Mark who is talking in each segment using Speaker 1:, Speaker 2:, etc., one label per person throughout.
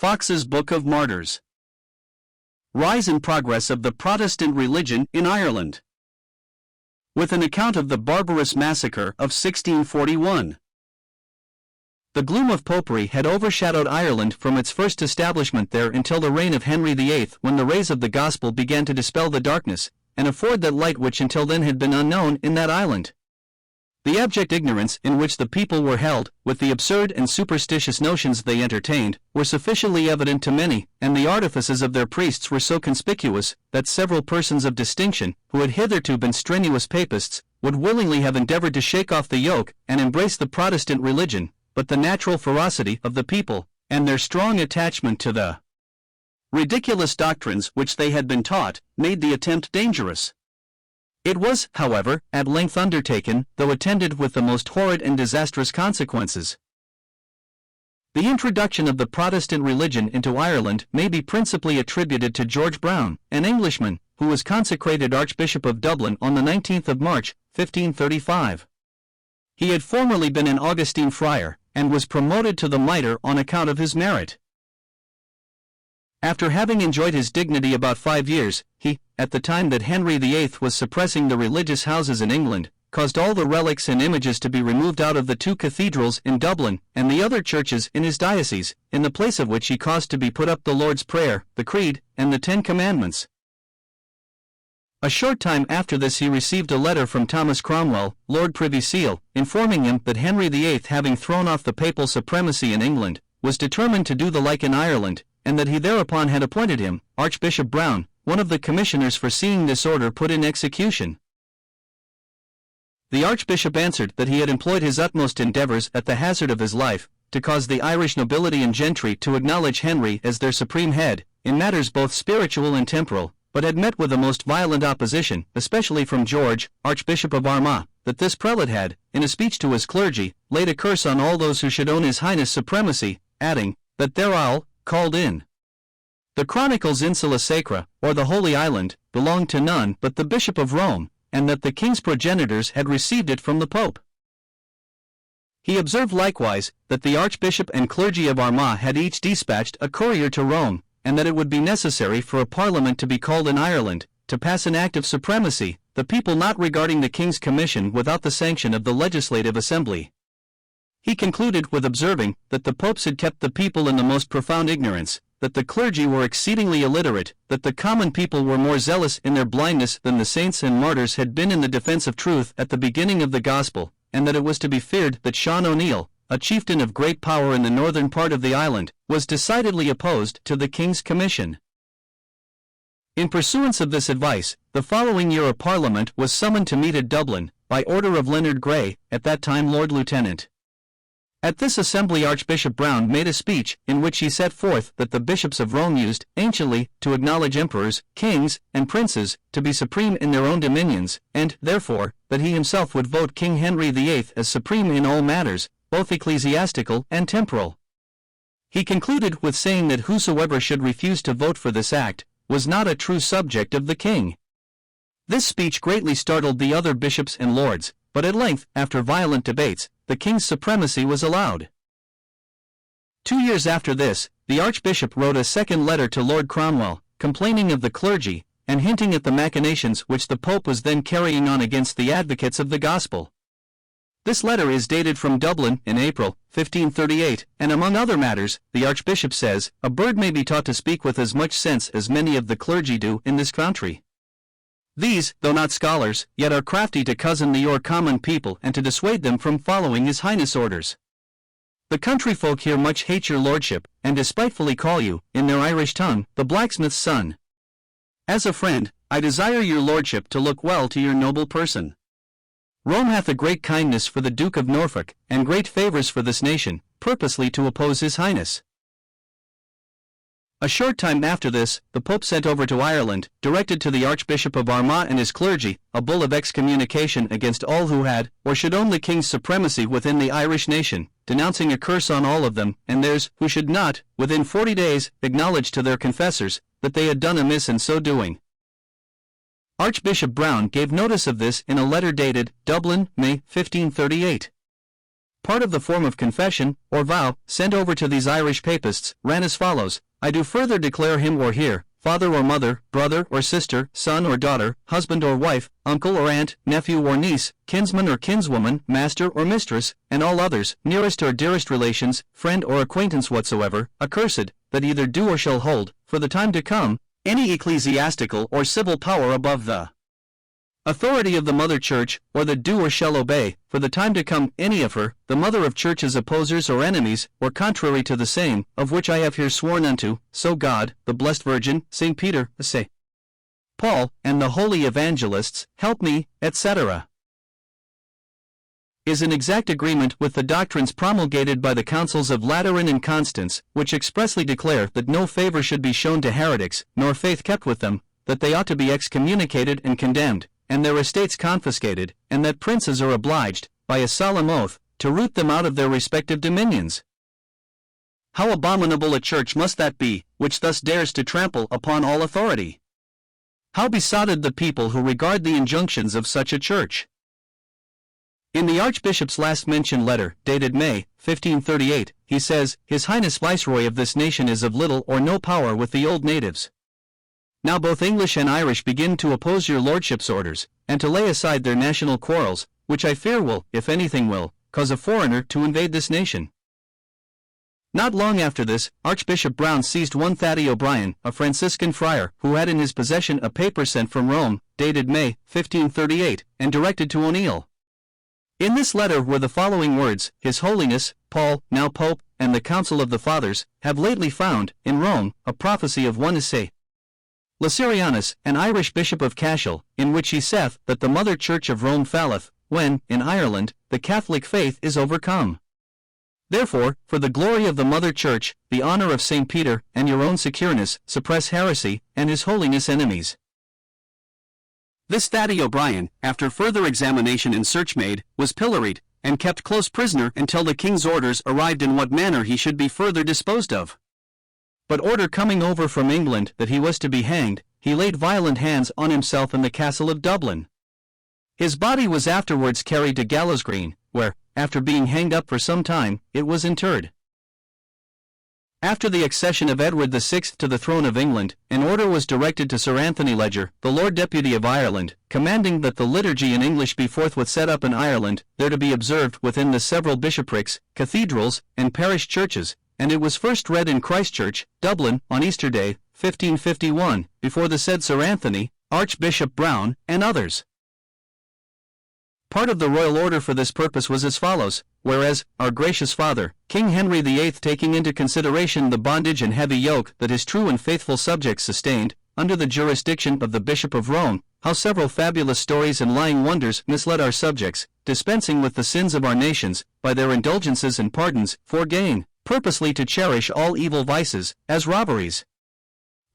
Speaker 1: Foxe's Book of Martyrs. Rise and Progress of the Protestant Religion in Ireland. With an account of the barbarous massacre of 1641. The gloom of popery had overshadowed Ireland from its first establishment there until the reign of Henry VIII, when the rays of the gospel began to dispel the darkness, and afford that light which until then had been unknown in that island. The abject ignorance in which the people were held, with the absurd and superstitious notions they entertained, were sufficiently evident to many, and the artifices of their priests were so conspicuous, that several persons of distinction, who had hitherto been strenuous papists, would willingly have endeavored to shake off the yoke and embrace the Protestant religion, but the natural ferocity of the people, and their strong attachment to the ridiculous doctrines which they had been taught, made the attempt dangerous. It was, however, at length undertaken, though attended with the most horrid and disastrous consequences. The introduction of the Protestant religion into Ireland may be principally attributed to George Browne, an Englishman, who was consecrated Archbishop of Dublin on the 19th of March, 1535. He had formerly been an Augustine friar, and was promoted to the mitre on account of his merit. After having enjoyed his dignity about 5 years, he, at the time that Henry VIII was suppressing the religious houses in England, caused all the relics and images to be removed out of the 2 cathedrals in Dublin, and the other churches in his diocese, in the place of which he caused to be put up the Lord's Prayer, the Creed, and the 10 Commandments. A short time after this he received a letter from Thomas Cromwell, Lord Privy Seal, informing him that Henry VIII, having thrown off the papal supremacy in England, was determined to do the like in Ireland, and that he thereupon had appointed him, Archbishop Browne, one of the commissioners for seeing this order put in execution. The Archbishop answered that he had employed his utmost endeavours at the hazard of his life, to cause the Irish nobility and gentry to acknowledge Henry as their supreme head, in matters both spiritual and temporal, but had met with a most violent opposition, especially from George, Archbishop of Armagh, that this prelate had, in a speech to his clergy, laid a curse on all those who should own his highness' supremacy, adding, that their isle, called in the Chronicles Insula Sacra, or the Holy Island, belonged to none but the Bishop of Rome, and that the king's progenitors had received it from the Pope. He observed likewise, that the Archbishop and clergy of Armagh had each dispatched a courier to Rome, and that it would be necessary for a parliament to be called in Ireland, to pass an act of supremacy, the people not regarding the king's commission without the sanction of the legislative assembly. He concluded with observing, that the popes had kept the people in the most profound ignorance, that the clergy were exceedingly illiterate, that the common people were more zealous in their blindness than the saints and martyrs had been in the defense of truth at the beginning of the gospel, and that it was to be feared that Sean O'Neill, a chieftain of great power in the northern part of the island, was decidedly opposed to the king's commission. In pursuance of this advice, the following year a parliament was summoned to meet at Dublin, by order of Leonard Grey, at that time Lord Lieutenant. At this assembly Archbishop Browne made a speech, in which he set forth that the bishops of Rome used, anciently, to acknowledge emperors, kings, and princes, to be supreme in their own dominions, and, therefore, that he himself would vote King Henry VIII as supreme in all matters, both ecclesiastical and temporal. He concluded with saying that whosoever should refuse to vote for this act, was not a true subject of the king. This speech greatly startled the other bishops and lords, but at length, after violent debates, the king's supremacy was allowed. 2 years after this, the Archbishop wrote a second letter to Lord Cromwell, complaining of the clergy, and hinting at the machinations which the Pope was then carrying on against the advocates of the gospel. This letter is dated from Dublin in April, 1538, and among other matters, the Archbishop says, "A bird may be taught to speak with as much sense as many of the clergy do in this country. These, though not scholars, yet are crafty to cozen your common people and to dissuade them from following his highness' orders. The country folk here much hate your lordship, and despitefully call you, in their Irish tongue, the blacksmith's son. As a friend, I desire your lordship to look well to your noble person. Rome hath a great kindness for the Duke of Norfolk, and great favours for this nation, purposely to oppose his highness." A short time after this, the Pope sent over to Ireland, directed to the Archbishop of Armagh and his clergy, a bull of excommunication against all who had, or should own the king's supremacy within the Irish nation, denouncing a curse on all of them, and theirs, who should not, within 40 days, acknowledge to their confessors, that they had done amiss in so doing. Archbishop Browne gave notice of this in a letter dated, Dublin, May, 1538. Part of the form of confession, or vow, sent over to these Irish papists, ran as follows: I do further declare him or her, father or mother, brother or sister, son or daughter, husband or wife, uncle or aunt, nephew or niece, kinsman or kinswoman, master or mistress, and all others, nearest or dearest relations, friend or acquaintance whatsoever, accursed, that either do or shall hold, for the time to come, any ecclesiastical or civil power above the authority of the Mother Church, or that do or shall obey, for the time to come, any of her, the Mother of Churches opposers or enemies, or contrary to the same, of which I have here sworn unto, so God, the Blessed Virgin, St. Peter, St. Paul, and the holy evangelists, help me, etc. is in exact agreement with the doctrines promulgated by the councils of Lateran and Constance, which expressly declare that no favor should be shown to heretics, nor faith kept with them, that they ought to be excommunicated and condemned, and their estates confiscated, and that princes are obliged, by a solemn oath, to root them out of their respective dominions. How abominable a church must that be, which thus dares to trample upon all authority! How besotted the people who regard the injunctions of such a church! In the Archbishop's last mentioned letter, dated May, 1538, he says, His Highness Viceroy of this nation is of little or no power with the old natives. Now both English and Irish begin to oppose your lordship's orders, and to lay aside their national quarrels, which I fear will, if anything will, cause a foreigner to invade this nation. Not long after this, Archbishop Browne seized one Thady O'Brien, a Franciscan friar, who had in his possession a paper sent from Rome, dated May, 1538, and directed to O'Neill. In this letter were the following words: His Holiness, Paul, now Pope, and the Council of the Fathers, have lately found, in Rome, a prophecy of one St. Laserianus, an Irish bishop of Cashel, in which he saith that the Mother Church of Rome falleth, when, in Ireland, the Catholic faith is overcome. Therefore, for the glory of the Mother Church, the honor of St. Peter, and your own secureness, suppress heresy, and His Holiness' enemies. This Thady O'Brien, after further examination and search made, was pilloried, and kept close prisoner until the king's orders arrived in what manner he should be further disposed of. But order coming over from England that he was to be hanged, he laid violent hands on himself in the castle of Dublin. His body was afterwards carried to Gallows Green, where, after being hanged up for some time, it was interred. After the accession of Edward VI to the throne of England, an order was directed to Sir Anthony Leger, the Lord Deputy of Ireland, commanding that the liturgy in English be forthwith set up in Ireland, there to be observed within the several bishoprics, cathedrals, and parish churches, and it was first read in Christchurch, Dublin, on Easter Day, 1551, before the said Sir Anthony, Archbishop Browne, and others. Part of the royal order for this purpose was as follows: whereas, our gracious father, King Henry VIII, taking into consideration the bondage and heavy yoke that his true and faithful subjects sustained, under the jurisdiction of the Bishop of Rome, how several fabulous stories and lying wonders misled our subjects, dispensing with the sins of our nations, by their indulgences and pardons, for gain, purposely to cherish all evil vices, as robberies,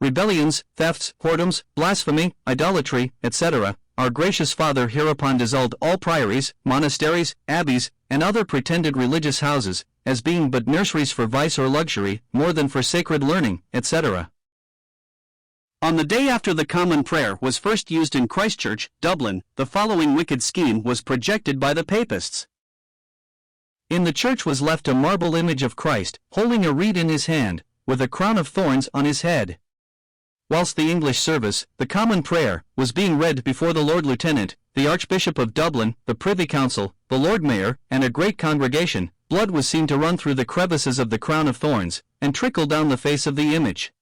Speaker 1: rebellions, thefts, whoredoms, blasphemy, idolatry, etc. Our gracious father hereupon dissolved all priories, monasteries, abbeys, and other pretended religious houses, as being but nurseries for vice or luxury, more than for sacred learning, etc. On the day after the common prayer was first used in Christchurch, Dublin, the following wicked scheme was projected by the papists. In the church was left a marble image of Christ, holding a reed in his hand, with a crown of thorns on his head. Whilst the English service, the common prayer, was being read before the Lord Lieutenant, the Archbishop of Dublin, the Privy Council, the Lord Mayor, and a great congregation, blood was seen to run through the crevices of the crown of thorns, and trickle down the face of the image.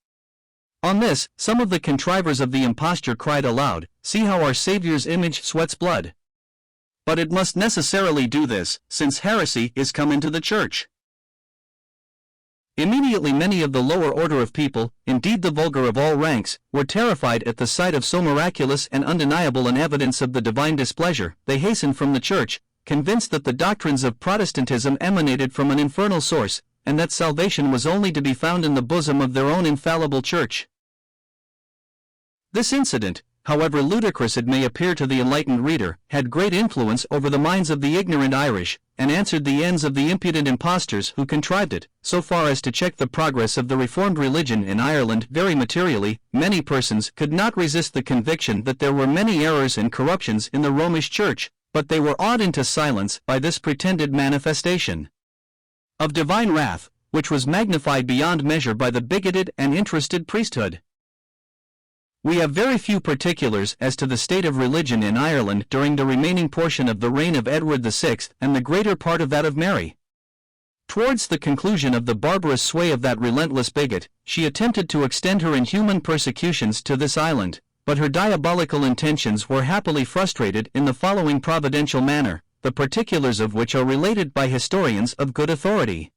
Speaker 1: On this, some of the contrivers of the imposture cried aloud, "See how our Saviour's image sweats blood." But it must necessarily do this, since heresy is come into the church. Immediately many of the lower order of people, indeed the vulgar of all ranks, were terrified at the sight of so miraculous and undeniable an evidence of the divine displeasure. They hastened from the church, convinced that the doctrines of Protestantism emanated from an infernal source, and that salvation was only to be found in the bosom of their own infallible church. This incident, however ludicrous it may appear to the enlightened reader, had great influence over the minds of the ignorant Irish, and answered the ends of the impudent impostors who contrived it, so far as to check the progress of the Reformed religion in Ireland very materially. Many persons could not resist the conviction that there were many errors and corruptions in the Romish Church, but they were awed into silence by this pretended manifestation of divine wrath, which was magnified beyond measure by the bigoted and interested priesthood. We have very few particulars as to the state of religion in Ireland during the remaining portion of the reign of Edward VI and the greater part of that of Mary. Towards the conclusion of the barbarous sway of that relentless bigot, she attempted to extend her inhuman persecutions to this island, but her diabolical intentions were happily frustrated in the following providential manner, the particulars of which are related by historians of good authority.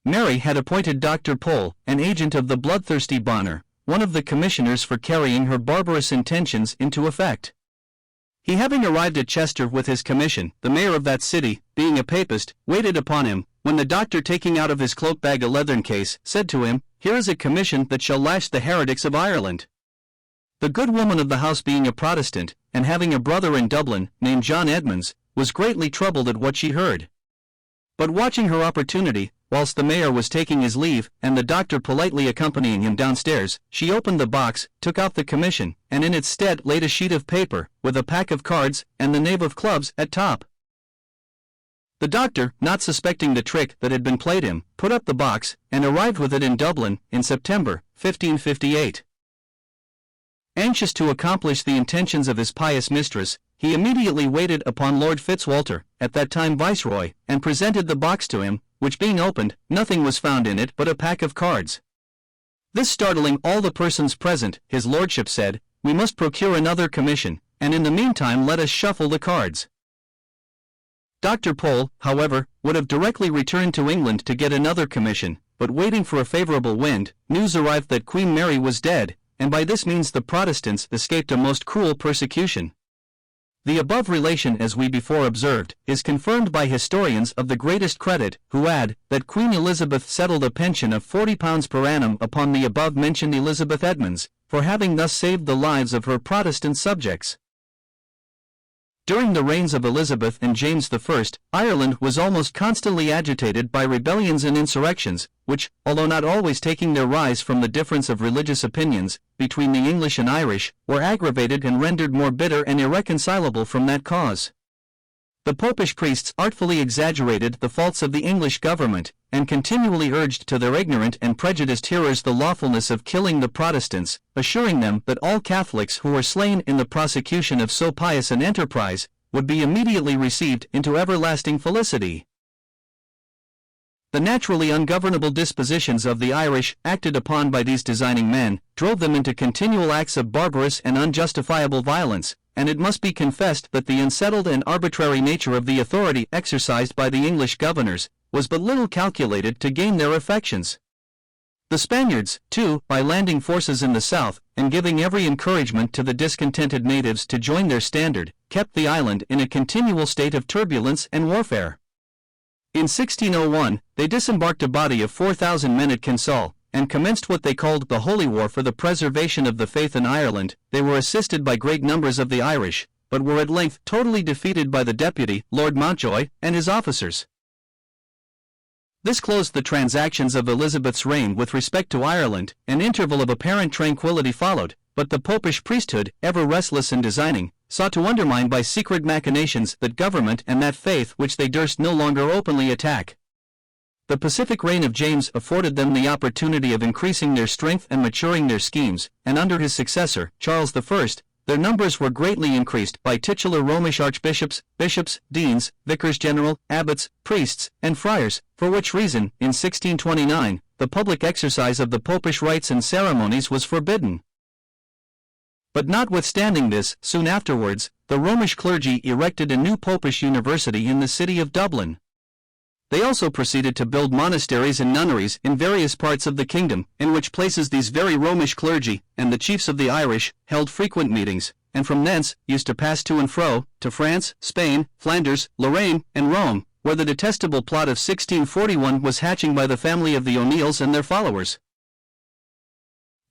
Speaker 1: Mary had appointed Dr. Pole, an agent of the bloodthirsty Bonner, one of the commissioners for carrying her barbarous intentions into effect. He having arrived at Chester with his commission, the mayor of that city, being a papist, waited upon him, when the doctor, taking out of his cloak-bag a leathern case, said to him, "Here is a commission that shall lash the heretics of Ireland." The good woman of the house, being a Protestant, and having a brother in Dublin, named John Edmonds, was greatly troubled at what she heard. But watching her opportunity, whilst the mayor was taking his leave, and the doctor politely accompanying him downstairs, she opened the box, took out the commission, and in its stead laid a sheet of paper, with a pack of cards, and the knave of clubs at top. The doctor, not suspecting the trick that had been played him, put up the box, and arrived with it in Dublin, in September, 1558. Anxious to accomplish the intentions of his pious mistress, he immediately waited upon Lord Fitzwalter, at that time Viceroy, and presented the box to him, which being opened, nothing was found in it but a pack of cards. This startling all the persons present, his lordship said, "We must procure another commission, and in the meantime let us shuffle the cards." Dr. Pole, however, would have directly returned to England to get another commission, but waiting for a favorable wind, news arrived that Queen Mary was dead, and by this means the Protestants escaped a most cruel persecution. The above relation, as we before observed, is confirmed by historians of the greatest credit, who add, that Queen Elizabeth settled a pension of £40 per annum upon the above-mentioned Elizabeth Edmonds, for having thus saved the lives of her Protestant subjects. During the reigns of Elizabeth and James I, Ireland was almost constantly agitated by rebellions and insurrections, which, although not always taking their rise from the difference of religious opinions between the English and Irish, were aggravated and rendered more bitter and irreconcilable from that cause. The popish priests artfully exaggerated the faults of the English government, and continually urged to their ignorant and prejudiced hearers the lawfulness of killing the Protestants, assuring them that all Catholics who were slain in the prosecution of so pious an enterprise would be immediately received into everlasting felicity. The naturally ungovernable dispositions of the Irish, acted upon by these designing men, drove them into continual acts of barbarous and unjustifiable violence, and it must be confessed that the unsettled and arbitrary nature of the authority exercised by the English governors was but little calculated to gain their affections. The Spaniards, too, by landing forces in the south, and giving every encouragement to the discontented natives to join their standard, kept the island in a continual state of turbulence and warfare. In 1601, they disembarked a body of 4,000 men at Kinsale, and commenced what they called the Holy War for the preservation of the faith in Ireland. They were assisted by great numbers of the Irish, but were at length totally defeated by the deputy, Lord Mountjoy, and his officers. This closed the transactions of Elizabeth's reign with respect to Ireland. An interval of apparent tranquility followed, but the popish priesthood, ever restless and designing, sought to undermine by secret machinations that government and that faith which they durst no longer openly attack. The pacific reign of James afforded them the opportunity of increasing their strength and maturing their schemes, and under his successor, Charles I, their numbers were greatly increased by titular Romish archbishops, bishops, deans, vicars general, abbots, priests, and friars, for which reason, in 1629, the public exercise of the popish rites and ceremonies was forbidden. But notwithstanding this, soon afterwards, the Romish clergy erected a new popish university in the city of Dublin. They also proceeded to build monasteries and nunneries in various parts of the kingdom, in which places these very Romish clergy, and the chiefs of the Irish, held frequent meetings, and from thence used to pass to and fro, to France, Spain, Flanders, Lorraine, and Rome, where the detestable plot of 1641 was hatching by the family of the O'Neills and their followers.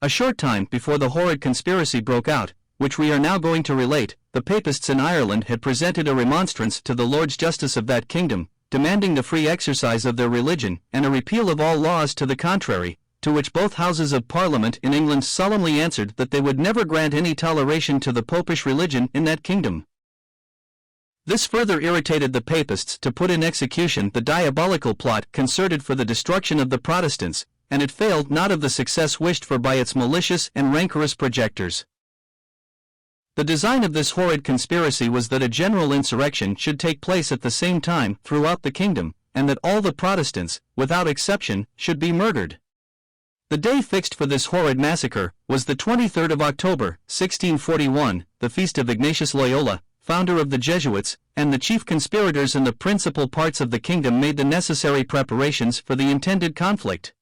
Speaker 1: A short time before the horrid conspiracy broke out, which we are now going to relate, the Papists in Ireland had presented a remonstrance to the Lords Justice of that kingdom, demanding the free exercise of their religion, and a repeal of all laws to the contrary, to which both Houses of Parliament in England solemnly answered that they would never grant any toleration to the popish religion in that kingdom. This further irritated the Papists to put in execution the diabolical plot concerted for the destruction of the Protestants, and it failed not of the success wished for by its malicious and rancorous projectors. The design of this horrid conspiracy was that a general insurrection should take place at the same time throughout the kingdom, and that all the Protestants, without exception, should be murdered. The day fixed for this horrid massacre was the 23rd of October, 1641, the feast of Ignatius Loyola, founder of the Jesuits, and the chief conspirators in the principal parts of the kingdom made the necessary preparations for the intended conflict.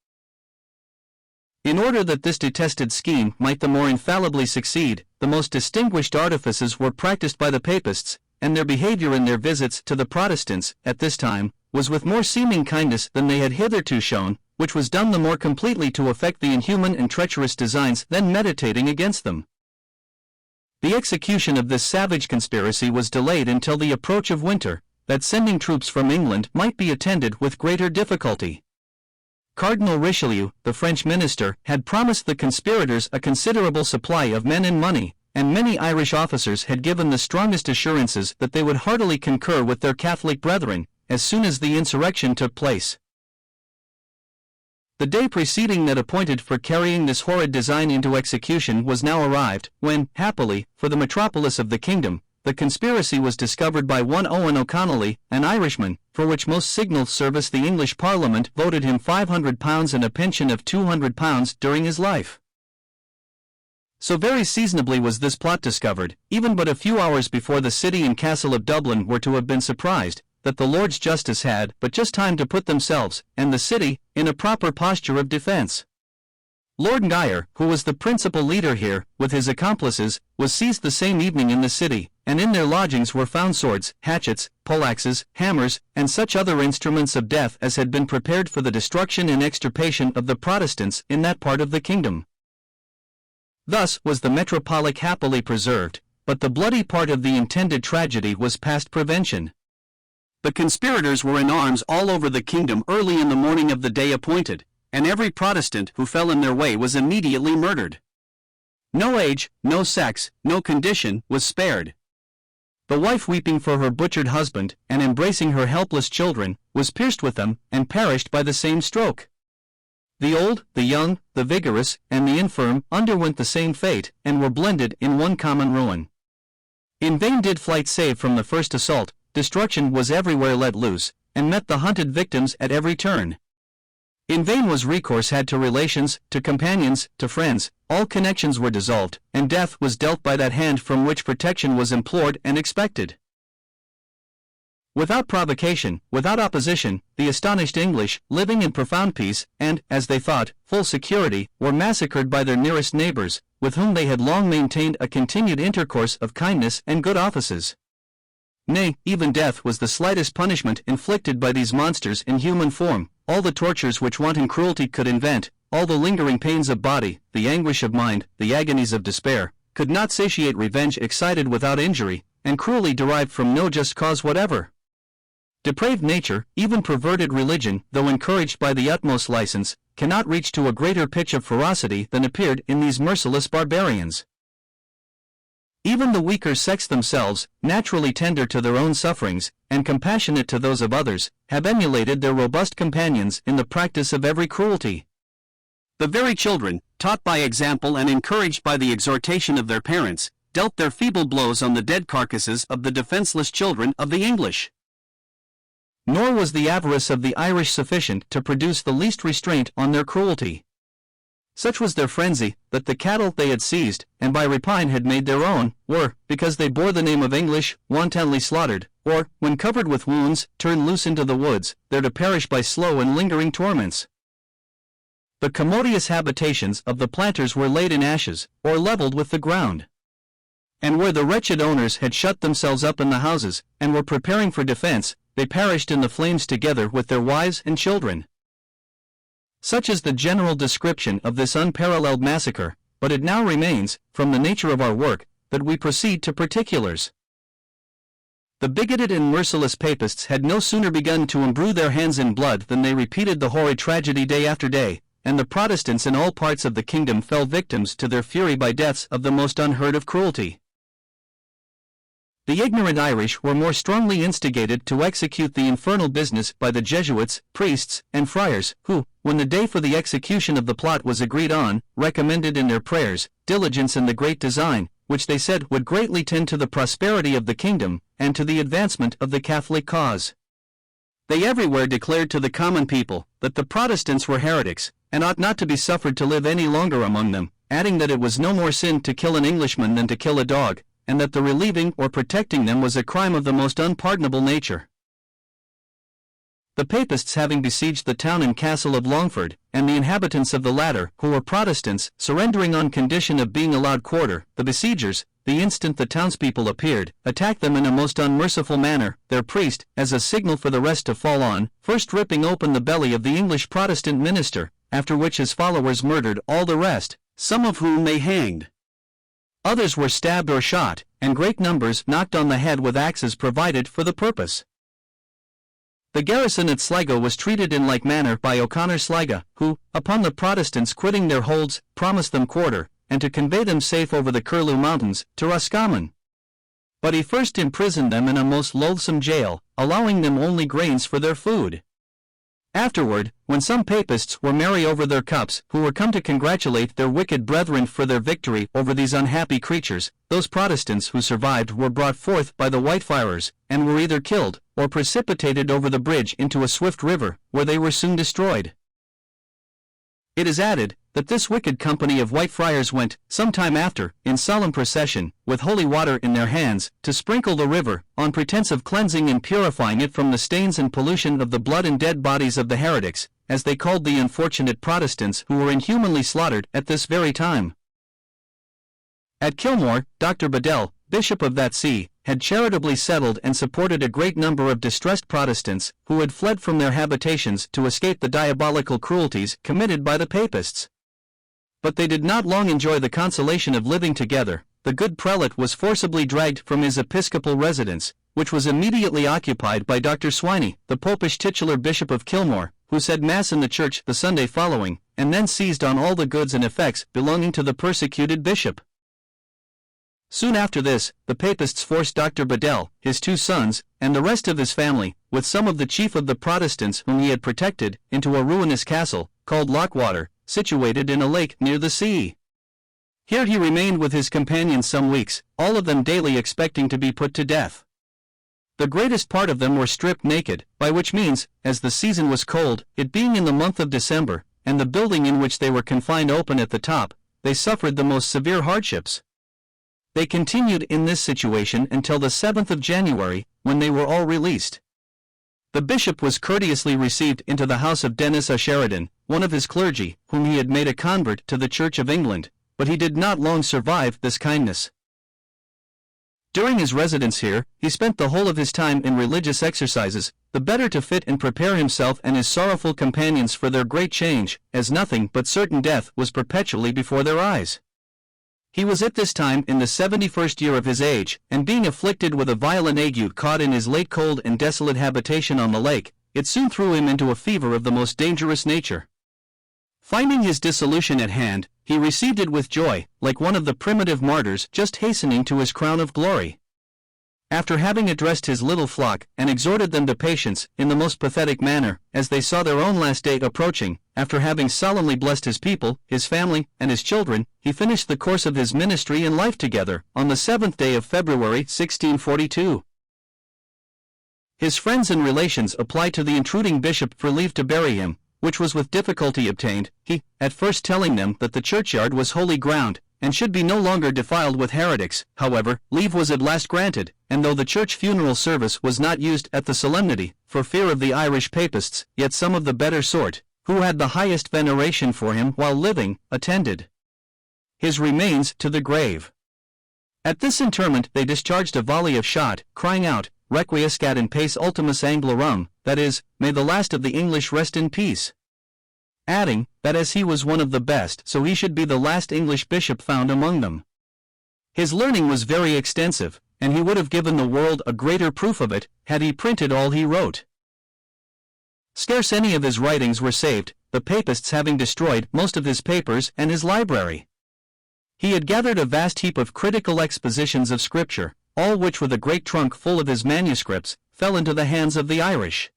Speaker 1: In order that this detested scheme might the more infallibly succeed, the most distinguished artifices were practiced by the Papists, and their behavior in their visits to the Protestants, at this time, was with more seeming kindness than they had hitherto shown, which was done the more completely to effect the inhuman and treacherous designs then meditating against them. The execution of this savage conspiracy was delayed until the approach of winter, that sending troops from England might be attended with greater difficulty. Cardinal Richelieu, the French minister, had promised the conspirators a considerable supply of men and money, and many Irish officers had given the strongest assurances that they would heartily concur with their Catholic brethren, as soon as the insurrection took place. The day preceding that appointed for carrying this horrid design into execution was now arrived, when, happily, for the metropolis of the kingdom, the conspiracy was discovered by one Owen O'Connelly, an Irishman, for which most signal service the English Parliament voted him £500 and a pension of £200 during his life. So very seasonably was this plot discovered, even but a few hours before the city and castle of Dublin were to have been surprised, that the Lords Justice had but just time to put themselves, and the city, in a proper posture of defence. Lord Guyer, who was the principal leader here, with his accomplices, was seized the same evening in the city, and in their lodgings were found swords, hatchets, poleaxes, hammers, and such other instruments of death as had been prepared for the destruction and extirpation of the Protestants in that part of the kingdom. Thus was the metropolic happily preserved, but the bloody part of the intended tragedy was past prevention. The conspirators were in arms all over the kingdom early in the morning of the day appointed, and every Protestant who fell in their way was immediately murdered. No age, no sex, no condition was spared. The wife weeping for her butchered husband, and embracing her helpless children, was pierced with them, and perished by the same stroke. The old, the young, the vigorous, and the infirm underwent the same fate, and were blended in one common ruin. In vain did flight save from the first assault. Destruction was everywhere let loose, and met the hunted victims at every turn. In vain was recourse had to relations, to companions, to friends, all connections were dissolved, and death was dealt by that hand from which protection was implored and expected. Without provocation, without opposition, the astonished English, living in profound peace, and, as they thought, full security, were massacred by their nearest neighbors, with whom they had long maintained a continued intercourse of kindness and good offices. Nay, even death was the slightest punishment inflicted by these monsters in human form. All the tortures which wanton cruelty could invent, all the lingering pains of body, the anguish of mind, the agonies of despair, could not satiate revenge excited without injury, and cruelly derived from no just cause whatever. Depraved nature, even perverted religion, though encouraged by the utmost license, cannot reach to a greater pitch of ferocity than appeared in these merciless barbarians. Even the weaker sex themselves, naturally tender to their own sufferings, and compassionate to those of others, have emulated their robust companions in the practice of every cruelty. The very children, taught by example and encouraged by the exhortation of their parents, dealt their feeble blows on the dead carcasses of the defenseless children of the English. Nor was the avarice of the Irish sufficient to produce the least restraint on their cruelty. Such was their frenzy, that the cattle they had seized, and by rapine had made their own, were, because they bore the name of English, wantonly slaughtered, or, when covered with wounds, turned loose into the woods, there to perish by slow and lingering torments. The commodious habitations of the planters were laid in ashes, or levelled with the ground. And where the wretched owners had shut themselves up in the houses, and were preparing for defense, they perished in the flames together with their wives and children. Such is the general description of this unparalleled massacre, but it now remains, from the nature of our work, that we proceed to particulars. The bigoted and merciless Papists had no sooner begun to imbrue their hands in blood than they repeated the horrid tragedy day after day, and the Protestants in all parts of the kingdom fell victims to their fury by deaths of the most unheard of cruelty. The ignorant Irish were more strongly instigated to execute the infernal business by the Jesuits, priests, and friars, who, when the day for the execution of the plot was agreed on, recommended in their prayers diligence in the great design, which they said would greatly tend to the prosperity of the kingdom, and to the advancement of the Catholic cause. They everywhere declared to the common people that the Protestants were heretics, and ought not to be suffered to live any longer among them, adding that it was no more sin to kill an Englishman than to kill a dog, and that the relieving or protecting them was a crime of the most unpardonable nature. The Papists having besieged the town and castle of Longford, and the inhabitants of the latter, who were Protestants, surrendering on condition of being allowed quarter, the besiegers, the instant the townspeople appeared, attacked them in a most unmerciful manner, their priest, as a signal for the rest to fall on, first ripping open the belly of the English Protestant minister, after which his followers murdered all the rest, some of whom they hanged. Others were stabbed or shot, and great numbers knocked on the head with axes provided for the purpose. The garrison at Sligo was treated in like manner by O'Connor Sligo, who, upon the Protestants quitting their holds, promised them quarter, and to convey them safe over the Curlew Mountains, to Roscommon. But he first imprisoned them in a most loathsome jail, allowing them only grains for their food. Afterward, when some Papists were merry over their cups, who were come to congratulate their wicked brethren for their victory over these unhappy creatures, those Protestants who survived were brought forth by the Whitefriars, and were either killed, or precipitated over the bridge into a swift river, where they were soon destroyed. It is added, that this wicked company of Whitefriars went, some time after, in solemn procession, with holy water in their hands, to sprinkle the river, on pretence of cleansing and purifying it from the stains and pollution of the blood and dead bodies of the heretics, as they called the unfortunate Protestants who were inhumanly slaughtered at this very time. At Kilmore, Dr. Bedell, bishop of that see, had charitably settled and supported a great number of distressed Protestants, who had fled from their habitations to escape the diabolical cruelties committed by the Papists. But they did not long enjoy the consolation of living together. The good prelate was forcibly dragged from his episcopal residence, which was immediately occupied by Dr. Swiney, the popish titular bishop of Kilmore, who said Mass in the church the Sunday following, and then seized on all the goods and effects belonging to the persecuted bishop. Soon after this, the Papists forced Dr. Bedell, his 2 sons, and the rest of his family, with some of the chief of the Protestants whom he had protected, into a ruinous castle, called Lockwater, situated in a lake near the sea. Here he remained with his companions some weeks, all of them daily expecting to be put to death. The greatest part of them were stripped naked, by which means, as the season was cold, it being in the month of December, and the building in which they were confined open at the top, they suffered the most severe hardships. They continued in this situation until the 7th of January, when they were all released. The bishop was courteously received into the house of Dennis O'Sheridan, one of his clergy, whom he had made a convert to the Church of England, but he did not long survive this kindness. During his residence here, he spent the whole of his time in religious exercises, the better to fit and prepare himself and his sorrowful companions for their great change, as nothing but certain death was perpetually before their eyes. He was at this time in the 71st year of his age, and being afflicted with a violent ague caught in his late cold and desolate habitation on the lake, it soon threw him into a fever of the most dangerous nature. Finding his dissolution at hand, he received it with joy, like one of the primitive martyrs just hastening to his crown of glory. After having addressed his little flock, and exhorted them to patience, in the most pathetic manner, as they saw their own last day approaching, after having solemnly blessed his people, his family, and his children, he finished the course of his ministry and life together, on the 7th day of February 1642. His friends and relations applied to the intruding bishop for leave to bury him, which was with difficulty obtained, he, at first telling them that the churchyard was holy ground, and should be no longer defiled with heretics. However, leave was at last granted, and though the church funeral service was not used at the solemnity, for fear of the Irish Papists, yet some of the better sort, who had the highest veneration for him while living, attended his remains to the grave. At this interment they discharged a volley of shot, crying out, Requiescat in pace ultimus Anglorum, that is, may the last of the English rest in peace. Adding, that as he was one of the best, so he should be the last English bishop found among them. His learning was very extensive, and he would have given the world a greater proof of it, had he printed all he wrote. Scarce any of his writings were saved, the Papists having destroyed most of his papers and his library. He had gathered a vast heap of critical expositions of Scripture, all which with a great trunk full of his manuscripts, fell into the hands of the Irish.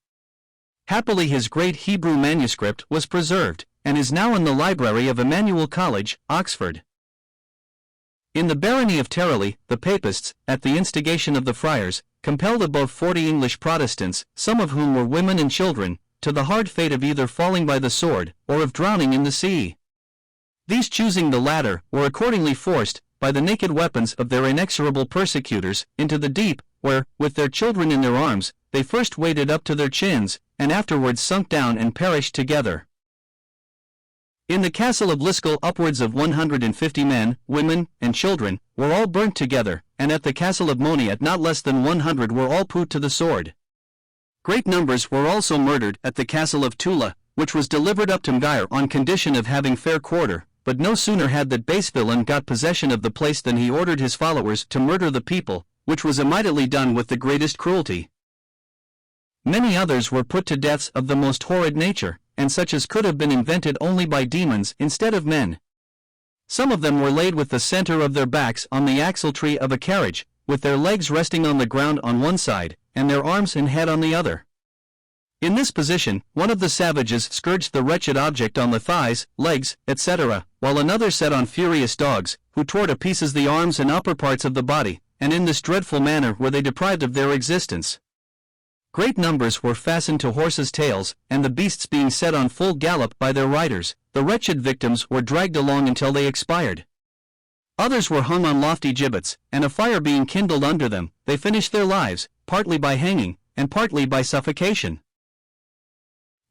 Speaker 1: Happily his great Hebrew manuscript was preserved, and is now in the library of Emmanuel College, Oxford. In the barony of Terrelly, the Papists, at the instigation of the friars, compelled above 40 English Protestants, some of whom were women and children, to the hard fate of either falling by the sword, or of drowning in the sea. These choosing the latter, were accordingly forced, by the naked weapons of their inexorable persecutors, into the deep, where, with their children in their arms, they first waded up to their chins, and afterwards sunk down and perished together. In the castle of Liscall upwards of 150 men, women, and children, were all burnt together, and at the castle of Moniat not less than 100 were all put to the sword. Great numbers were also murdered at the castle of Tula, which was delivered up to Mgire on condition of having fair quarter, but no sooner had that base villain got possession of the place than he ordered his followers to murder the people, which was immediately done with the greatest cruelty. Many others were put to deaths of the most horrid nature, and such as could have been invented only by demons instead of men. Some of them were laid with the center of their backs on the axle-tree of a carriage, with their legs resting on the ground on one side, and their arms and head on the other. In this position, one of the savages scourged the wretched object on the thighs, legs, etc., while another set on furious dogs, who tore to pieces the arms and upper parts of the body, and in this dreadful manner were they deprived of their existence. Great numbers were fastened to horses' tails, and the beasts being set on full gallop by their riders, the wretched victims were dragged along until they expired. Others were hung on lofty gibbets, and a fire being kindled under them, they finished their lives, partly by hanging, and partly by suffocation.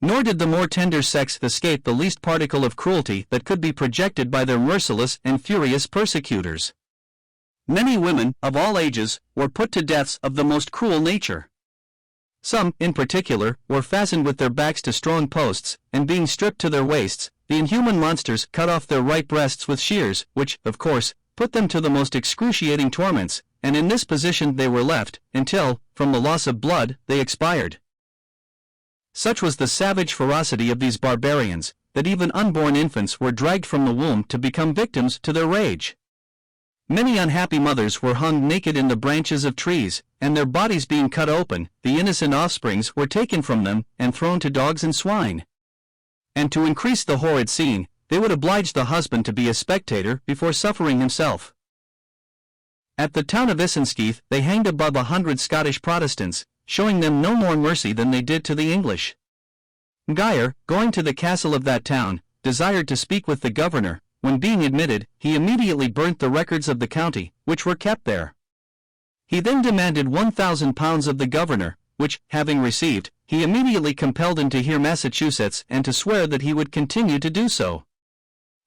Speaker 1: Nor did the more tender sex escape the least particle of cruelty that could be projected by their merciless and furious persecutors. Many women, of all ages, were put to deaths of the most cruel nature. Some, in particular, were fastened with their backs to strong posts, and being stripped to their waists, the inhuman monsters cut off their right breasts with shears, which, of course, put them to the most excruciating torments, and in this position they were left, until, from the loss of blood, they expired. Such was the savage ferocity of these barbarians, that even unborn infants were dragged from the womb to become victims to their rage. Many unhappy mothers were hung naked in the branches of trees, and their bodies being cut open, the innocent offsprings were taken from them, and thrown to dogs and swine. And to increase the horrid scene, they would oblige the husband to be a spectator before suffering himself. At the town of Isenskith they hanged above 100 Scottish Protestants, showing them no more mercy than they did to the English. Mgire, going to the castle of that town, desired to speak with the governor. When being admitted, he immediately burnt the records of the county, which were kept there. He then demanded £1,000 of the governor, which, having received, he immediately compelled him to hear Massachusetts and to swear that he would continue to do so.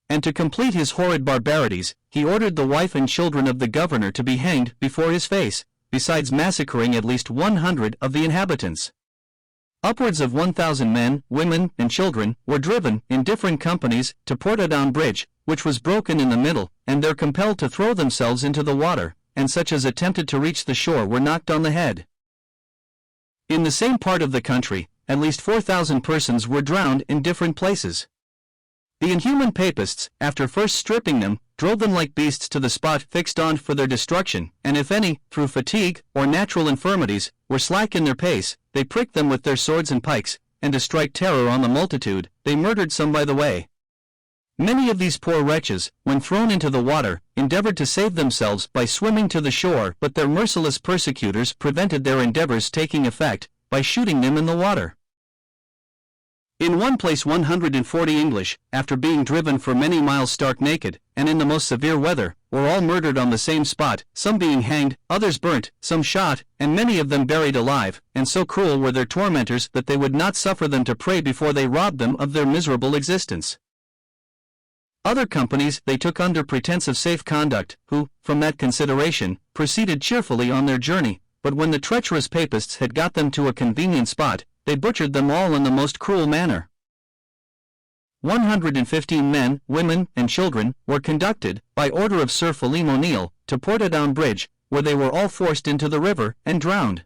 Speaker 1: And to complete his horrid barbarities, he ordered the wife and children of the governor to be hanged before his face, besides massacring at least 100 of the inhabitants. Upwards of 1,000 men, women, and children were driven, in different companies, to Portadown Bridge, which was broken in the middle, and there compelled to throw themselves into the water, and such as attempted to reach the shore were knocked on the head. In the same part of the country, at least 4,000 persons were drowned in different places. The inhuman Papists, after first stripping them, drove them like beasts to the spot fixed on for their destruction, and if any, through fatigue, or natural infirmities, were slack in their pace, they pricked them with their swords and pikes, and to strike terror on the multitude, they murdered some by the way. Many of these poor wretches, when thrown into the water, endeavored to save themselves by swimming to the shore, but their merciless persecutors prevented their endeavors taking effect, by shooting them in the water. In one place 140 English, after being driven for many miles stark naked, and in the most severe weather, were all murdered on the same spot, some being hanged, others burnt, some shot, and many of them buried alive, and so cruel were their tormentors that they would not suffer them to pray before they robbed them of their miserable existence. Other companies they took under pretence of safe conduct, who, from that consideration, proceeded cheerfully on their journey, but when the treacherous Papists had got them to a convenient spot, they butchered them all in the most cruel manner. 115 men, women, and children were conducted, by order of Sir Philip O'Neill, to Portadown Bridge, where they were all forced into the river, and drowned.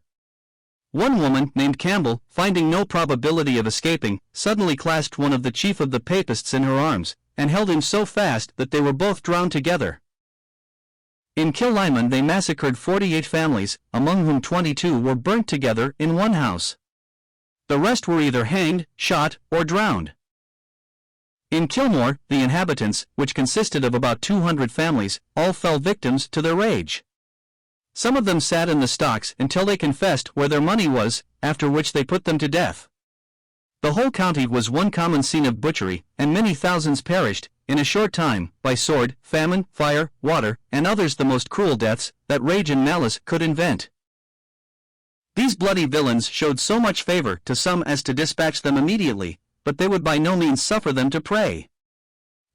Speaker 1: One woman, named Campbell, finding no probability of escaping, suddenly clasped one of the chief of the Papists in her arms, and held him so fast that they were both drowned together. In Killyman they massacred 48 families, among whom 22 were burnt together in one house. The rest were either hanged, shot, or drowned. In Kilmore, the inhabitants, which consisted of about 200 families, all fell victims to their rage. Some of them sat in the stocks until they confessed where their money was, after which they put them to death. The whole county was one common scene of butchery, and many thousands perished, in a short time, by sword, famine, fire, water, and others the most cruel deaths that rage and malice could invent. These bloody villains showed so much favor to some as to dispatch them immediately, but they would by no means suffer them to pray.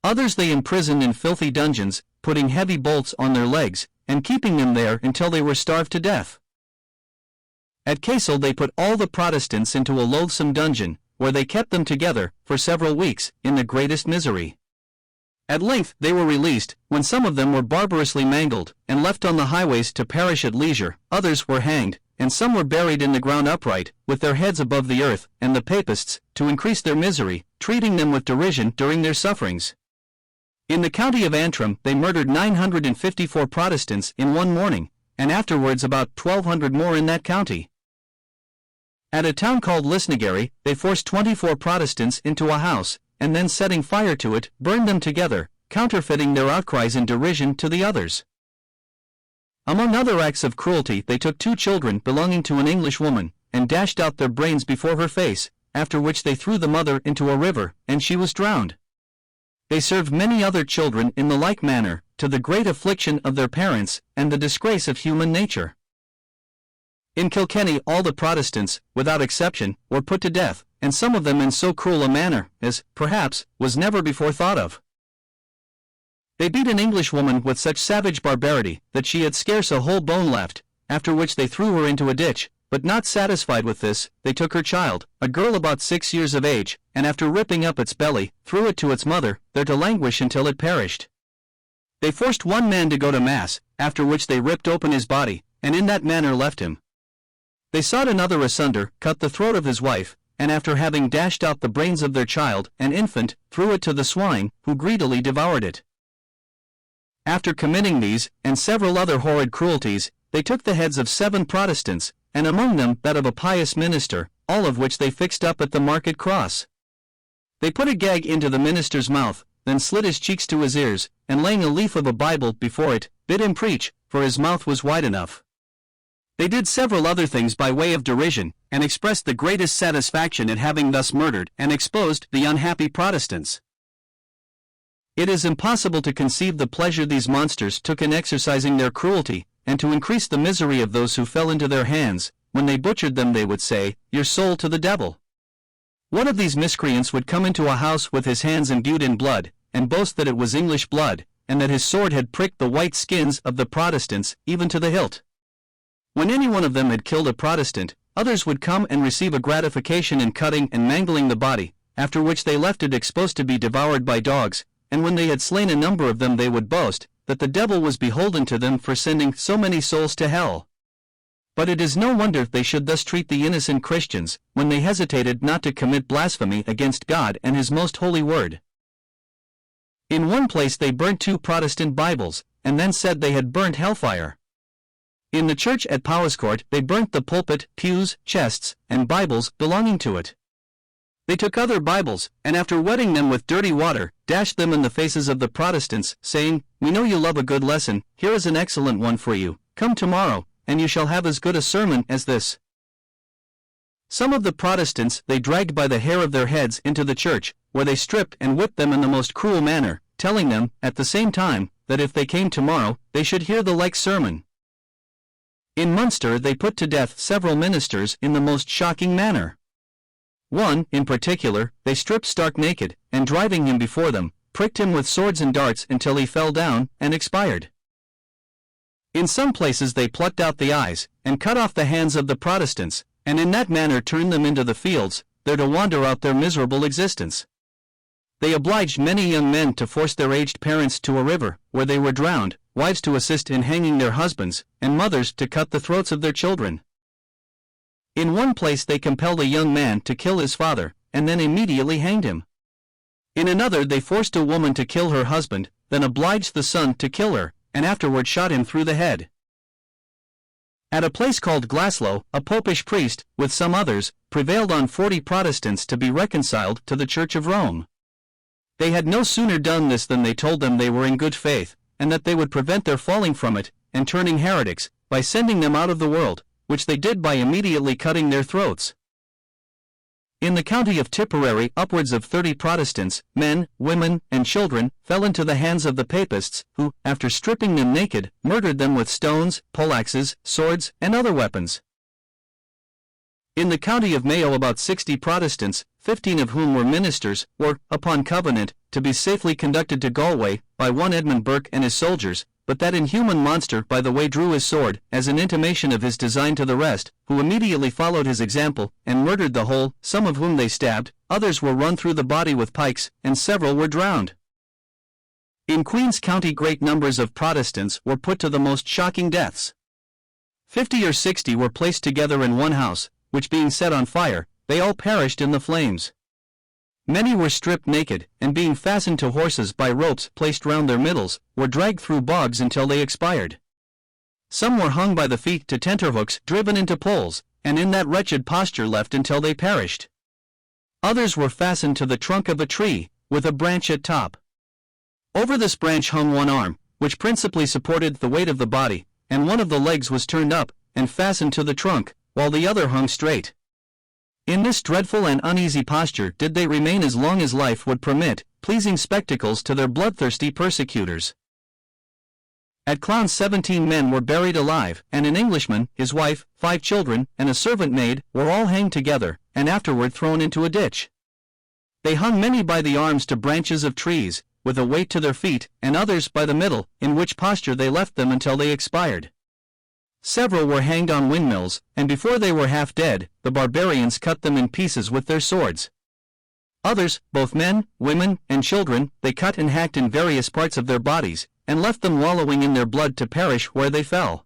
Speaker 1: Others they imprisoned in filthy dungeons, putting heavy bolts on their legs, and keeping them there until they were starved to death. At Cassel they put all the Protestants into a loathsome dungeon, where they kept them together, for several weeks, in the greatest misery. At length they were released, when some of them were barbarously mangled, and left on the highways to perish at leisure, others were hanged, and some were buried in the ground upright, with their heads above the earth, and the Papists, to increase their misery, treating them with derision during their sufferings. In the county of Antrim they murdered 954 Protestants in one morning, and afterwards about 1,200 more in that county. At a town called Lisnagary, they forced 24 Protestants into a house, and then setting fire to it, burned them together, counterfeiting their outcries in derision to the others. Among other acts of cruelty they took 2 children belonging to an English woman, and dashed out their brains before her face, after which they threw the mother into a river, and she was drowned. They served many other children in the like manner, to the great affliction of their parents, and the disgrace of human nature. In Kilkenny all the Protestants, without exception, were put to death, and some of them in so cruel a manner, as, perhaps, was never before thought of. They beat an Englishwoman with such savage barbarity, that she had scarce a whole bone left, after which they threw her into a ditch, but not satisfied with this, they took her child, a girl about 6 years of age, and after ripping up its belly, threw it to its mother, there to languish until it perished. They forced one man to go to Mass, after which they ripped open his body, and in that manner left him. They sawed another asunder, cut the throat of his wife, and after having dashed out the brains of their child, an infant, threw it to the swine, who greedily devoured it. After committing these, and several other horrid cruelties, they took the heads of 7 Protestants, and among them that of a pious minister, all of which they fixed up at the market cross. They put a gag into the minister's mouth, then slit his cheeks to his ears, and laying a leaf of a Bible before it, bid him preach, for his mouth was wide enough. They did several other things by way of derision, and expressed the greatest satisfaction at having thus murdered and exposed the unhappy Protestants. It is impossible to conceive the pleasure these monsters took in exercising their cruelty, and to increase the misery of those who fell into their hands. When they butchered them they would say, "Your soul to the devil." One of these miscreants would come into a house with his hands imbued in blood, and boast that it was English blood, and that his sword had pricked the white skins of the Protestants, even to the hilt. When any one of them had killed a Protestant, others would come and receive a gratification in cutting and mangling the body, after which they left it exposed to be devoured by dogs, and when they had slain a number of them they would boast that the devil was beholden to them for sending so many souls to hell. But it is no wonder they should thus treat the innocent Christians, when they hesitated not to commit blasphemy against God and His most holy word. In one place they burnt 2 Protestant Bibles, and then said they had burnt hellfire. In the church at Powerscourt they burnt the pulpit, pews, chests, and Bibles belonging to it. They took other Bibles, and after wetting them with dirty water, dashed them in the faces of the Protestants, saying, "We know you love a good lesson, here is an excellent one for you, come tomorrow, and you shall have as good a sermon as this." Some of the Protestants they dragged by the hair of their heads into the church, where they stripped and whipped them in the most cruel manner, telling them, at the same time, that if they came tomorrow, they should hear the like sermon. In Munster they put to death several ministers in the most shocking manner. One, in particular, they stripped stark naked, and driving him before them, pricked him with swords and darts until he fell down, and expired. In some places they plucked out the eyes, and cut off the hands of the Protestants, and in that manner turned them into the fields, there to wander out their miserable existence. They obliged many young men to force their aged parents to a river, where they were drowned, wives to assist in hanging their husbands, and mothers to cut the throats of their children. In one place they compelled a young man to kill his father, and then immediately hanged him. In another they forced a woman to kill her husband, then obliged the son to kill her, and afterward shot him through the head. At a place called Glaslow, a popish priest, with some others, prevailed on 40 Protestants to be reconciled to the Church of Rome. They had no sooner done this than they told them they were in good faith, and that they would prevent their falling from it, and turning heretics, by sending them out of the world, which they did by immediately cutting their throats. In the county of Tipperary, upwards of 30 Protestants, men, women, and children, fell into the hands of the Papists, who, after stripping them naked, murdered them with stones, poleaxes, swords, and other weapons. In the county of Mayo, about 60 Protestants, 15 of whom were ministers, were, upon covenant, to be safely conducted to Galway, by one Edmund Burke and his soldiers, but that inhuman monster by the way drew his sword, as an intimation of his design to the rest, who immediately followed his example, and murdered the whole, some of whom they stabbed, others were run through the body with pikes, and several were drowned. In Queen's County great numbers of Protestants were put to the most shocking deaths. 50 or 60 were placed together in one house, which being set on fire, they all perished in the flames. Many were stripped naked, and being fastened to horses by ropes placed round their middles, were dragged through bogs until they expired. Some were hung by the feet to tenterhooks driven into poles, and in that wretched posture left until they perished. Others were fastened to the trunk of a tree, with a branch at top. Over this branch hung one arm, which principally supported the weight of the body, and one of the legs was turned up, and fastened to the trunk, while the other hung straight. In this dreadful and uneasy posture did they remain as long as life would permit, pleasing spectacles to their bloodthirsty persecutors. At Clowns 17 men were buried alive, and an Englishman, his wife, 5 children, and a servant maid, were all hanged together, and afterward thrown into a ditch. They hung many by the arms to branches of trees, with a weight to their feet, and others by the middle, in which posture they left them until they expired. Several were hanged on windmills, and before they were half dead, the barbarians cut them in pieces with their swords. Others, both men, women, and children, they cut and hacked in various parts of their bodies, and left them wallowing in their blood to perish where they fell.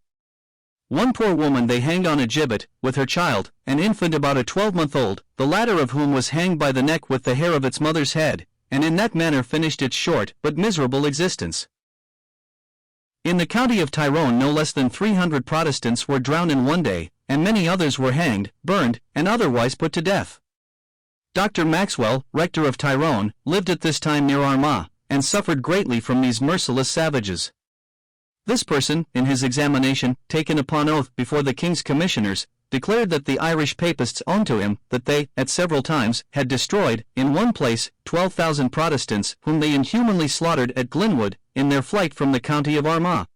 Speaker 1: One poor woman they hanged on a gibbet, with her child, an infant about a 12-month-old, the latter of whom was hanged by the neck with the hair of its mother's head, and in that manner finished its short but miserable existence. In the county of Tyrone no less than 300 Protestants were drowned in one day, and many others were hanged, burned, and otherwise put to death. Dr. Maxwell, rector of Tyrone, lived at this time near Armagh, and suffered greatly from these merciless savages. This person, in his examination, taken upon oath before the king's commissioners, declared that the Irish Papists owned to him that they, at several times, had destroyed, in one place, 12,000 Protestants, whom they inhumanly slaughtered at Glenwood, in their flight from the county of Armagh.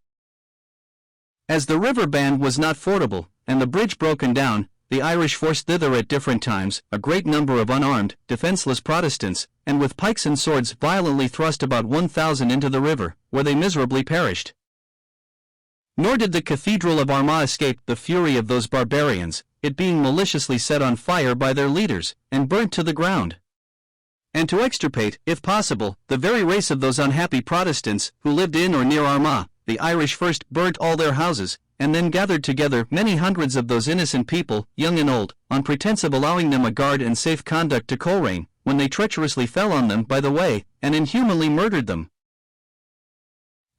Speaker 1: As the river band was not fordable, and the bridge broken down, the Irish forced thither at different times a great number of unarmed, defenceless Protestants, and with pikes and swords violently thrust about 1,000 into the river, where they miserably perished. Nor did the cathedral of Armagh escape the fury of those barbarians, it being maliciously set on fire by their leaders, and burnt to the ground. And to extirpate, if possible, the very race of those unhappy Protestants who lived in or near Armagh, the Irish first burnt all their houses, and then gathered together many hundreds of those innocent people, young and old, on pretence of allowing them a guard and safe conduct to Coleraine, when they treacherously fell on them by the way, and inhumanly murdered them.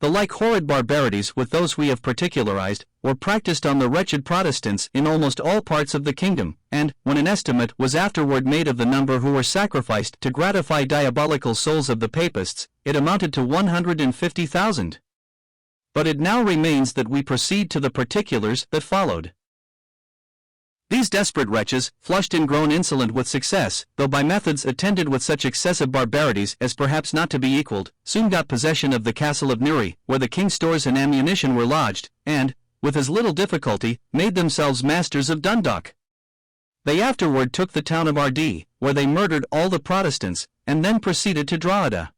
Speaker 1: The like horrid barbarities with those we have particularized, were practiced on the wretched Protestants in almost all parts of the kingdom, and, when an estimate was afterward made of the number who were sacrificed to gratify diabolical souls of the Papists, it amounted to 150,000. But it now remains that we proceed to the particulars that followed. These desperate wretches, flushed and grown insolent with success, though by methods attended with such excessive barbarities as perhaps not to be equalled, soon got possession of the castle of Newry, where the king's stores and ammunition were lodged, and, with as little difficulty, made themselves masters of Dundalk. They afterward took the town of Ardee, where they murdered all the Protestants, and then proceeded to Drogheda.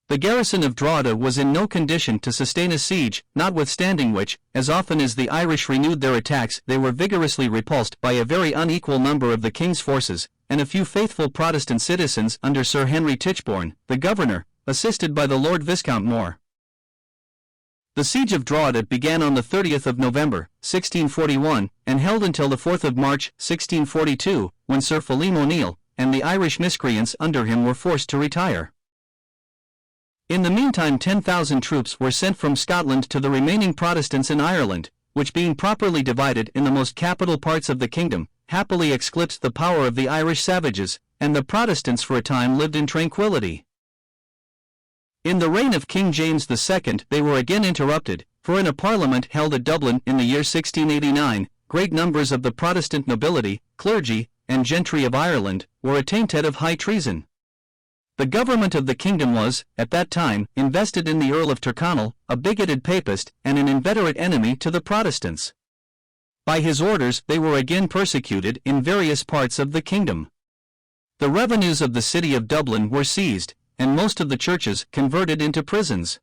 Speaker 1: The garrison of Drogheda was in no condition to sustain a siege, notwithstanding which, as often as the Irish renewed their attacks, they were vigorously repulsed by a very unequal number of the king's forces, and a few faithful Protestant citizens under Sir Henry Tichborne, the governor, assisted by the Lord Viscount More. The siege of Drogheda began on the 30th of November, 1641, and held until the 4th of March, 1642, when Sir Phelim O'Neill, and the Irish miscreants under him were forced to retire. In the meantime 10,000 troops were sent from Scotland to the remaining Protestants in Ireland, which being properly divided in the most capital parts of the kingdom, happily eclipsed the power of the Irish savages, and the Protestants for a time lived in tranquility. In the reign of King James II they were again interrupted, for in a parliament held at Dublin in the year 1689, great numbers of the Protestant nobility, clergy, and gentry of Ireland were attainted of high treason. The government of the kingdom was, at that time, invested in the Earl of Tyrconnell, a bigoted papist and an inveterate enemy to the Protestants. By his orders they were again persecuted in various parts of the kingdom. The revenues of the city of Dublin were seized, and most of the churches converted into prisons.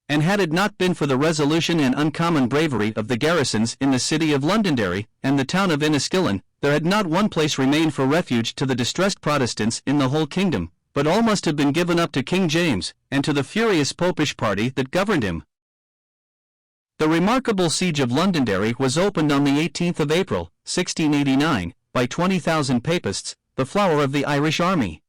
Speaker 1: And had it not been for the resolution and uncommon bravery of the garrisons in the city of Londonderry and the town of Enniskillen, there had not one place remained for refuge to the distressed Protestants in the whole kingdom, but all must have been given up to King James, and to the furious popish party that governed him. The remarkable siege of Londonderry was opened on the 18th of April, 1689, by 20,000 papists, the flower of the Irish army.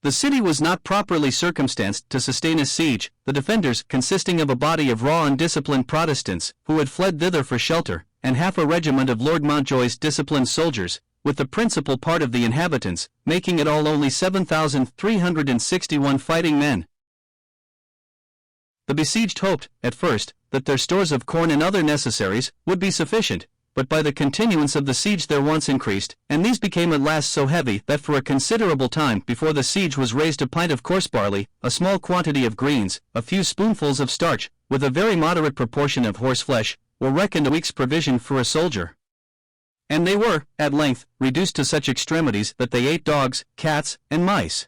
Speaker 1: The city was not properly circumstanced to sustain a siege, the defenders consisting of a body of raw and disciplined Protestants, who had fled thither for shelter, and half a regiment of Lord Mountjoy's disciplined soldiers, with the principal part of the inhabitants, making it all only 7,361 fighting men. The besieged hoped, at first, that their stores of corn and other necessaries would be sufficient, but by the continuance of the siege their wants increased, and these became at last so heavy that for a considerable time before the siege was raised a pint of coarse barley, a small quantity of greens, a few spoonfuls of starch, with a very moderate proportion of horse flesh, were reckoned a week's provision for a soldier. And they were, at length, reduced to such extremities that they ate dogs, cats, and mice.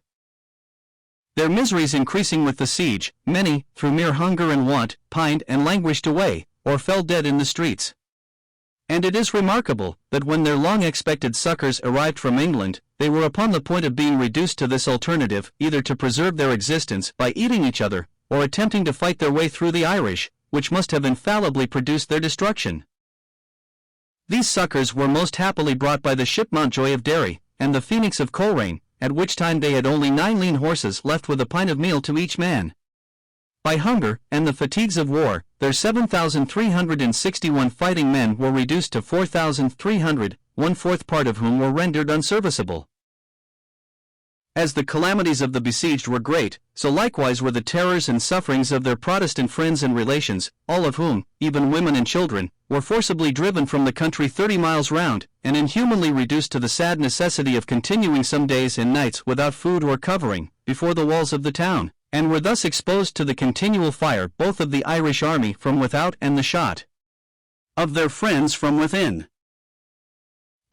Speaker 1: Their miseries increasing with the siege, many, through mere hunger and want, pined and languished away, or fell dead in the streets. And it is remarkable, that when their long-expected succors arrived from England, they were upon the point of being reduced to this alternative, either to preserve their existence by eating each other, or attempting to fight their way through the Irish, which must have infallibly produced their destruction. These succors were most happily brought by the ship Mountjoy of Derry, and the Phoenix of Coleraine, at which time they had only 9 lean horses left with a pint of meal to each man. By hunger, and the fatigues of war, their 7,361 fighting men were reduced to 4,300, 1/4 part of whom were rendered unserviceable. As the calamities of the besieged were great, so likewise were the terrors and sufferings of their Protestant friends and relations, all of whom, even women and children, were forcibly driven from the country 30 miles round, and inhumanly reduced to the sad necessity of continuing some days and nights without food or covering, before the walls of the town, and were thus exposed to the continual fire both of the Irish army from without and the shot of their friends from within.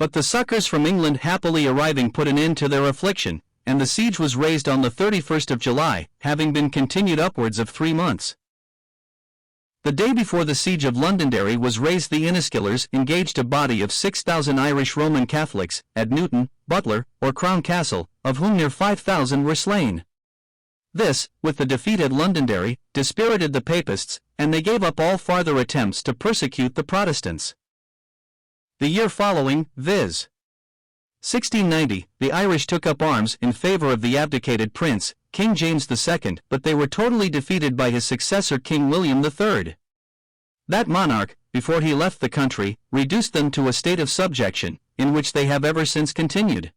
Speaker 1: But the succors from England happily arriving put an end to their affliction, and the siege was raised on the 31st of July, having been continued upwards of 3 months. The day before the siege of Londonderry was raised the Enniskillers engaged a body of 6,000 Irish Roman Catholics, at Newton, Butler, or Crown Castle, of whom near 5,000 were slain. This, with the defeat at Londonderry, dispirited the Papists, and they gave up all farther attempts to persecute the Protestants. The year following, viz. 1690, the Irish took up arms in favor of the abdicated prince, King James II, but they were totally defeated by his successor King William III. That monarch, before he left the country, reduced them to a state of subjection, in which they have ever since continued.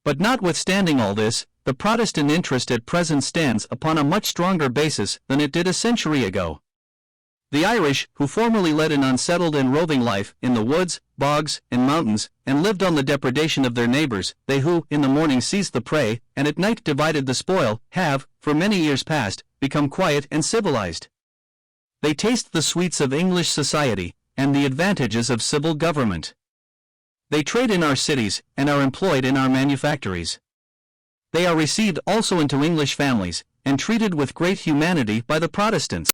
Speaker 1: But notwithstanding all this, the Protestant interest at present stands upon a much stronger basis than it did a century ago. The Irish, who formerly led an unsettled and roving life in the woods, bogs, and mountains, and lived on the depredation of their neighbors, they who, in the morning seized the prey, and at night divided the spoil, have, for many years past, become quiet and civilized. They taste the sweets of English society, and the advantages of civil government. They trade in our cities, and are employed in our manufactories. They are received also into English families, and treated with great humanity by the Protestants.